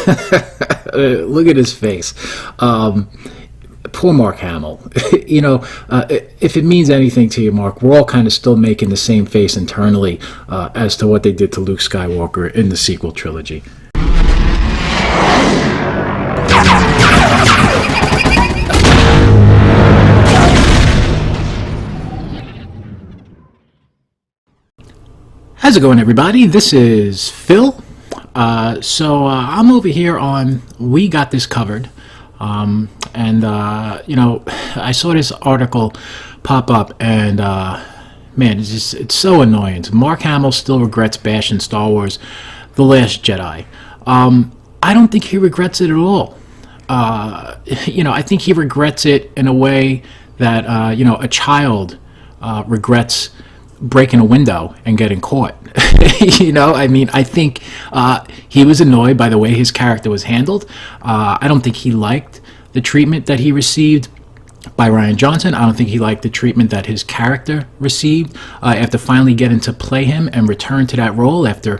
Look at his face. Poor Mark Hamill. If it means anything to you, Mark, we're all kind of still making the same face internally as to what they did to Luke Skywalker in the sequel trilogy. How's it going, everybody? This is Phil. I'm over here on We Got This Covered. I saw this article pop up, and man, it's so annoying. Mark Hamill still regrets bashing Star Wars The Last Jedi. I don't think he regrets it at all. I think he regrets it in a way that a child regrets breaking a window and getting caught. I think he was annoyed by the way his character was handled. I don't think he liked the treatment that he received by Rian Johnson. I don't think he liked the treatment that his character received after finally getting to play him and return to that role after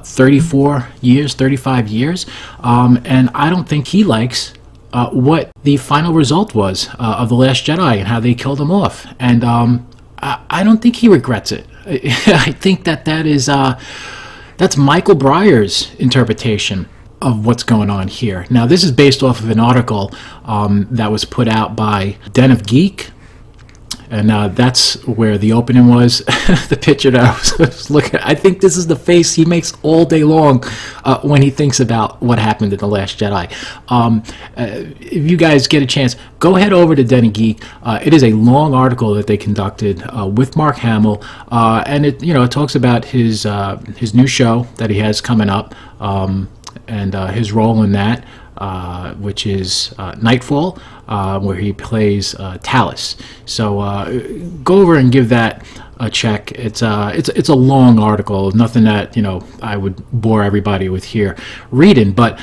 35 years. And I don't think he likes what the final result was of The Last Jedi and how they killed him off. And I don't think he regrets it. I think that's Michael Breyer's interpretation of what's going on here. Now, this is based off of an article that was put out by Den of Geek, and that's where the opening was. The picture that I was looking at, I think this is the face he makes all day long when he thinks about what happened in The Last Jedi. If you guys get a chance, go head over to Den of Geek. It is a long article that they conducted with Mark Hamill, and it talks about his new show that he has coming up, and his role in that, which is Nightfall, where he plays Talus. So go over and give that a check. It's a long article, nothing that I would bore everybody with here reading, but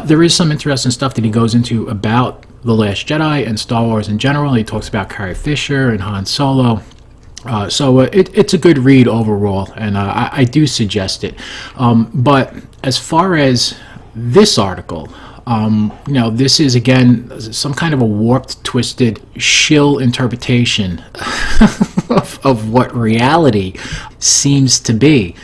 there is some interesting stuff that he goes into about The Last Jedi and Star Wars in general. He talks about Carrie Fisher and Han Solo. It's a good read overall, and I do suggest it. But as far as this article, this is, again, some kind of a warped, twisted, shill interpretation of what reality seems to be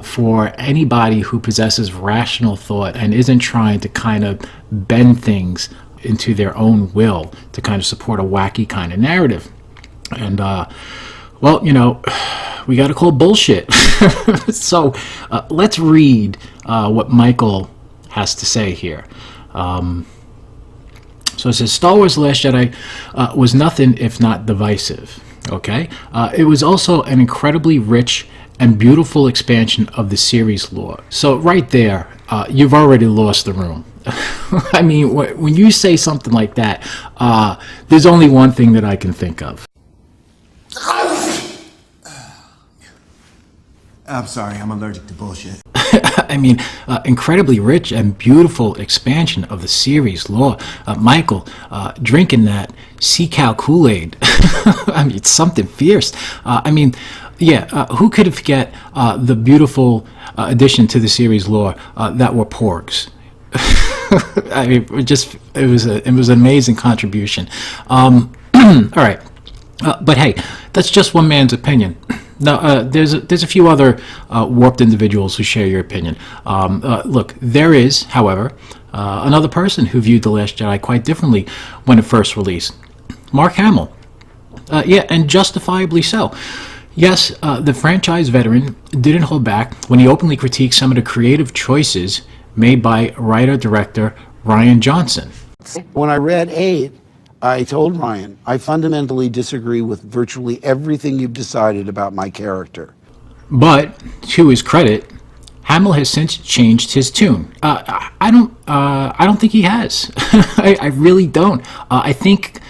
for anybody who possesses rational thought and isn't trying to kind of bend things into their own will to kind of support a wacky kind of narrative. And, we got to call bullshit. So let's read what Michael has to say here. So it says, Star Wars The Last Jedi was nothing if not divisive. Okay? It was also an incredibly rich and beautiful expansion of the series lore. So right there, you've already lost the room. I mean, when you say something like that, there's only one thing that I can think of. I'm sorry, I'm allergic to bullshit. I mean, incredibly rich and beautiful expansion of the series lore. Michael, drinking that sea cow Kool-Aid. I mean, it's something fierce. Who could forget the beautiful addition to the series lore that were porgs? I mean, it was an amazing contribution. All right, but hey, that's just one man's opinion. Now, there's a few other warped individuals who share your opinion. Look, there is, however, another person who viewed The Last Jedi quite differently when it first released. Mark Hamill. And justifiably so. Yes, the franchise veteran didn't hold back when he openly critiqued some of the creative choices made by writer-director Rian Johnson. When I read 8, I told Ryan, I fundamentally disagree with virtually everything you've decided about my character. But, to his credit, Hamill has since changed his tune. I don't think he has. I really don't. I think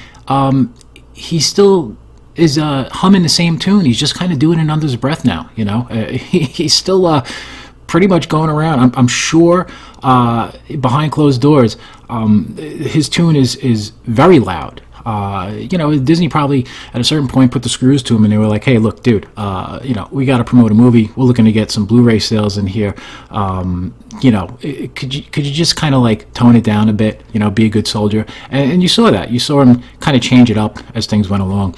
he still is humming the same tune. He's just kind of doing it under his breath now. He's still pretty much going around. I'm sure behind closed doors, his tune is very loud. Disney probably at a certain point put the screws to him, and they were like, "Hey, look, dude, we got to promote a movie. We're looking to get some Blu-ray sales in here. Could you just kind of like tone it down a bit? Be a good soldier." And you saw that. You saw him kind of change it up as things went along.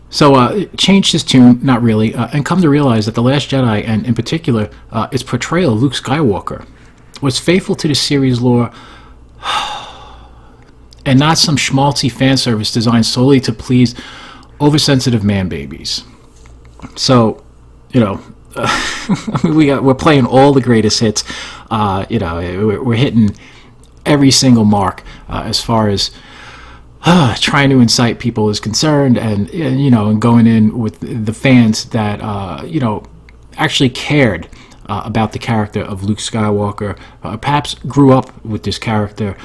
So changed his tune, not really, and come to realize that The Last Jedi, and in particular its portrayal of Luke Skywalker, was faithful to the series lore and not some schmaltzy fan service designed solely to please oversensitive man babies. So, we're playing all the greatest hits. We're hitting every single mark as far as trying to incite people is concerned, and going in with the fans that actually cared about the character of Luke Skywalker, perhaps grew up with this character,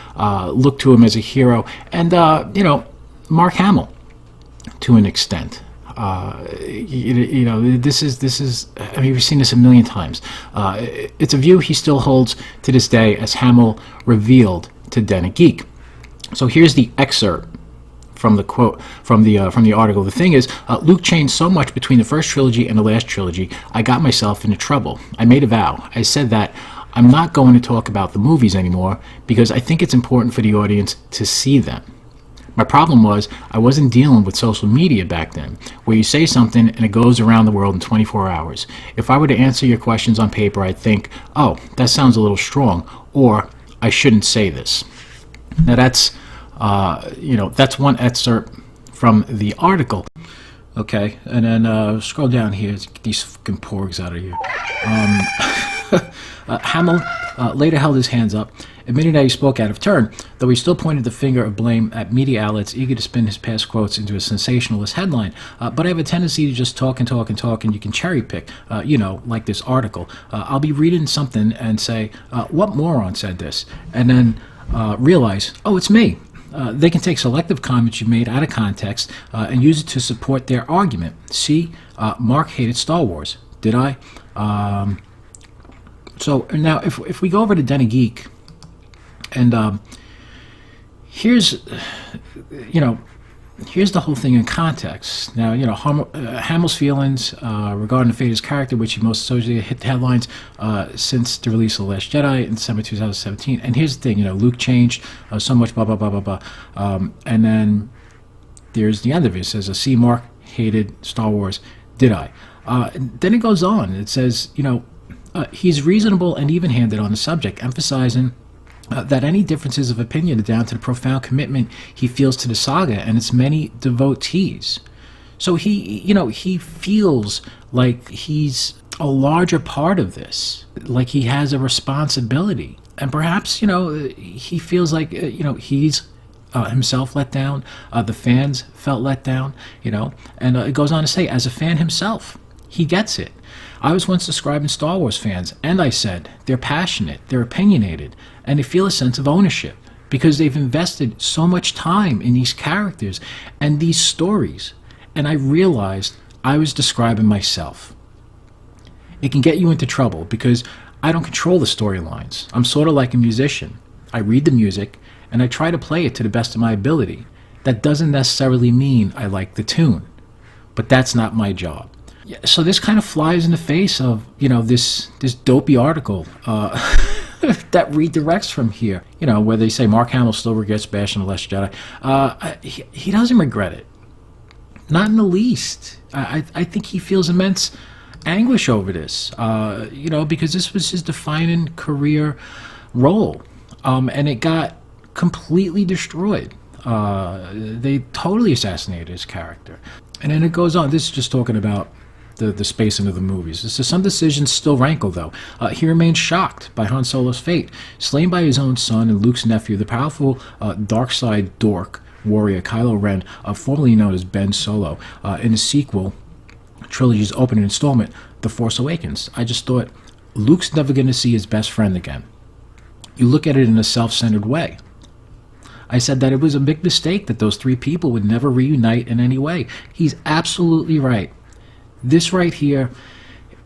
looked to him as a hero, and Mark Hamill to an extent. This is. I mean, we've seen this a million times. It's a view he still holds to this day, as Hamill revealed to Den of Geek. So here's the excerpt from the quote from the article. The thing is, Luke changed so much between the first trilogy and the last trilogy. I got myself into trouble. I made a vow. I said that I'm not going to talk about the movies anymore because I think it's important for the audience to see them. My problem was I wasn't dealing with social media back then, where you say something and it goes around the world in 24 hours. If I were to answer your questions on paper, I'd think, oh, that sounds a little strong, or I shouldn't say this. Now that's one excerpt from the article. Okay, and then scroll down here. Let's get these fucking porgs out of here. Hamill later held his hands up, admitting that he spoke out of turn, though he still pointed the finger of blame at media outlets eager to spin his past quotes into a sensationalist headline. But I have a tendency to just talk, and you can cherry pick, like this article. I'll be reading something and say, what moron said this? And then realize, oh, it's me. They can take selective comments you made out of context and use it to support their argument. See, Mark hated Star Wars. Did I? So now, if we go over to Den of Geek, and here's the whole thing in context. Now, Hamill's feelings regarding the fate of his character, which he most associated, hit the headlines since the release of The Last Jedi in December 2017. And here's the thing, Luke changed so much, blah, blah, blah, blah, blah. And then there's the end of it. It says, see, Mark hated Star Wars. Did I? Then it goes on. It says, he's reasonable and even-handed on the subject, emphasizing that any differences of opinion are down to the profound commitment he feels to the saga and its many devotees. So he feels like he's a larger part of this, like he has a responsibility, and perhaps he feels like he's himself let down, the fans felt let down, and it goes on to say, as a fan himself, he gets it. I was once describing Star Wars fans, and I said, they're passionate, they're opinionated, and they feel a sense of ownership because they've invested so much time in these characters and these stories. And I realized I was describing myself. It can get you into trouble because I don't control the storylines. I'm sort of like a musician. I read the music, and I try to play it to the best of my ability. That doesn't necessarily mean I like the tune, but that's not my job. So this kind of flies in the face of, this dopey article that redirects from here, where they say Mark Hamill still regrets bashing The Last Jedi. He doesn't regret it. Not in the least. I think he feels immense anguish over this, because this was his defining career role, and it got completely destroyed. They totally assassinated his character. And then it goes on. This is just talking about the spacing of the movies. This is, some decisions still rankle, though. He remains shocked by Han Solo's fate. Slain by his own son and Luke's nephew, the powerful dark side dork warrior Kylo Ren, formerly known as Ben Solo, in the sequel trilogy's opening installment, The Force Awakens. I just thought, Luke's never going to see his best friend again. You look at it in a self-centered way. I said that it was a big mistake that those three people would never reunite in any way. He's absolutely right. This right here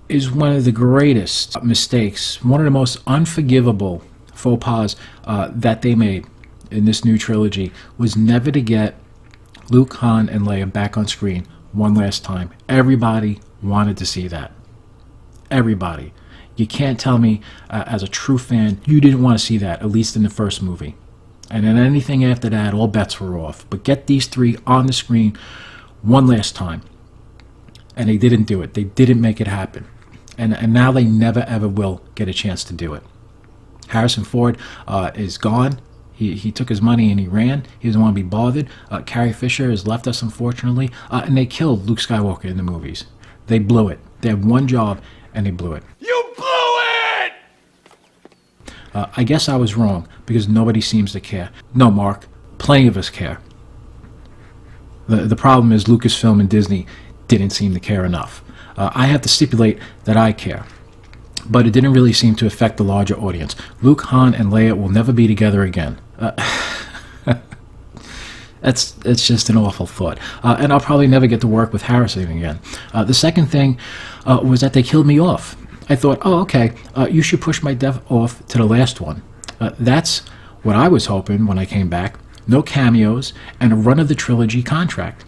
is one of the greatest mistakes, one of the most unforgivable faux pas that they made. in this new trilogy was never to get Luke, Han, and Leia back on screen one last time. Everybody wanted to see that. Everybody. You can't tell me, as a true fan, you didn't want to see that, at least in the first movie. And then anything after that, all bets were off. But get these three on the screen one last time. And they didn't do it. They didn't make it happen. And now they never, ever will get a chance to do it. Harrison Ford is gone. He took his money and he ran. He doesn't want to be bothered. Carrie Fisher has left us, unfortunately. And they killed Luke Skywalker in the movies. They blew it. They had one job, and they blew it. You blew it! I guess I was wrong, because nobody seems to care. No, Mark, plenty of us care. The problem is Lucasfilm and Disney didn't seem to care enough. I have to stipulate that I care. But it didn't really seem to affect the larger audience. Luke, Han, and Leia will never be together again. It's just an awful thought. And I'll probably never get to work with Harrison again. The second thing was that they killed me off. I thought, oh, okay, you should push my death off to the last one. That's what I was hoping when I came back. No cameos and a run of the trilogy contract.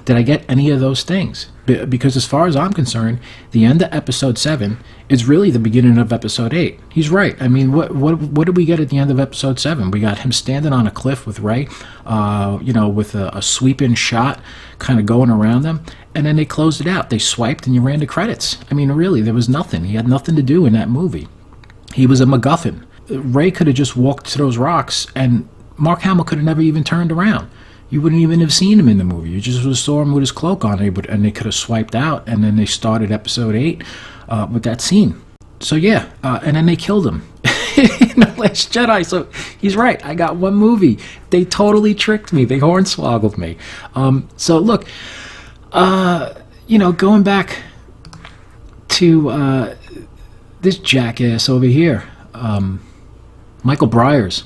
Did I get any of those things? Because as far as I'm concerned, the end of Episode 7 is really the beginning of Episode 8. He's right. I mean, what did we get at the end of Episode 7? We got him standing on a cliff with Rey, with a sweep-in shot kind of going around them, and then they closed it out. They swiped and you ran the credits. I mean, really, there was nothing. He had nothing to do in that movie. He was a MacGuffin. Rey could have just walked to those rocks, and Mark Hamill could have never even turned around. You wouldn't even have seen him in the movie. You just saw him with his cloak on, and they could have swiped out, and then they started Episode 8 with that scene. So yeah, and then they killed him in The Last Jedi. So he's right. I got one movie. They totally tricked me. They hornswoggled me. So look, going back to this jackass over here, Michael Byers.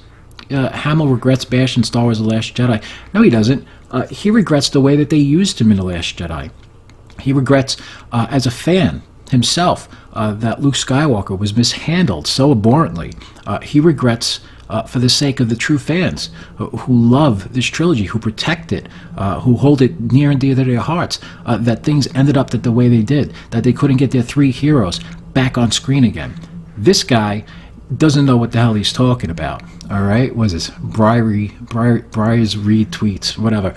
Hamill regrets bashing Star Wars The Last Jedi. No, he doesn't. He regrets the way that they used him in The Last Jedi. He regrets, as a fan himself, that Luke Skywalker was mishandled so abhorrently. He regrets, for the sake of the true fans who love this trilogy, who protect it, who hold it near and dear to their hearts, that things ended up the way they did, that they couldn't get their three heroes back on screen again. This guy doesn't know what the hell he's talking about. All right, was this Brier's retweets, whatever.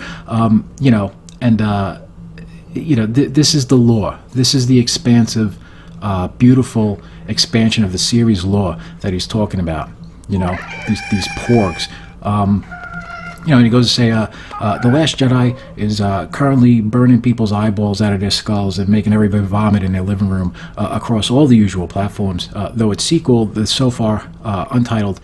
This is the lore. This is the expansive, beautiful expansion of the series lore that he's talking about. These porgs. And he goes to say, The Last Jedi is currently burning people's eyeballs out of their skulls and making everybody vomit in their living room across all the usual platforms, though its sequel, the so far untitled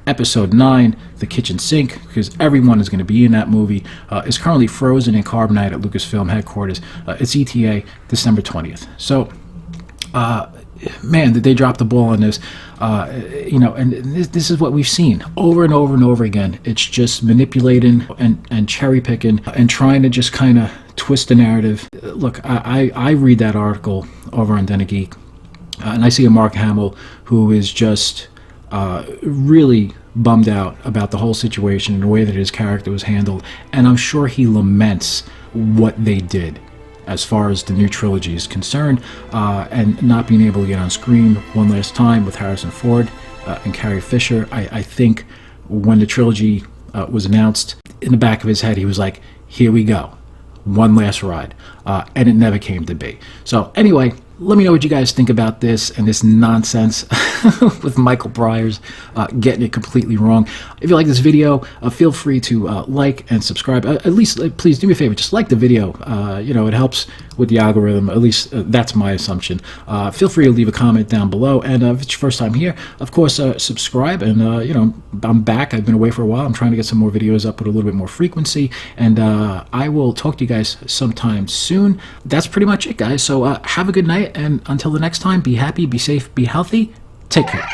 Episode 9, The Kitchen Sink, because everyone is going to be in that movie, is currently frozen in carbonite at Lucasfilm headquarters. It's ETA December 20th. So, man, did they drop the ball on this. And this is what we've seen over and over and over again. It's just manipulating and cherry picking and trying to just kind of twist the narrative. Look, I read that article over on Den of Geek, and I see a Mark Hamill who is just really bummed out about the whole situation and the way that his character was handled, and I'm sure he laments what they did as far as the new trilogy is concerned, and not being able to get on screen one last time with Harrison Ford and Carrie Fisher. I think when the trilogy was announced, in the back of his head he was like, here we go, one last ride, and it never came to be. So anyway, let me know what you guys think about this and this nonsense with Michael Byers getting it completely wrong. If you like this video, feel free to like and subscribe. At least, please do me a favor, just like the video. It helps with the algorithm. At least that's my assumption. Feel free to leave a comment down below. And if it's your first time here, of course, subscribe. And, I'm back. I've been away for a while. I'm trying to get some more videos up with a little bit more frequency. And I will talk to you guys sometime soon. That's pretty much it, guys. So have a good night. And until the next time, be happy, be safe, be healthy. Take care.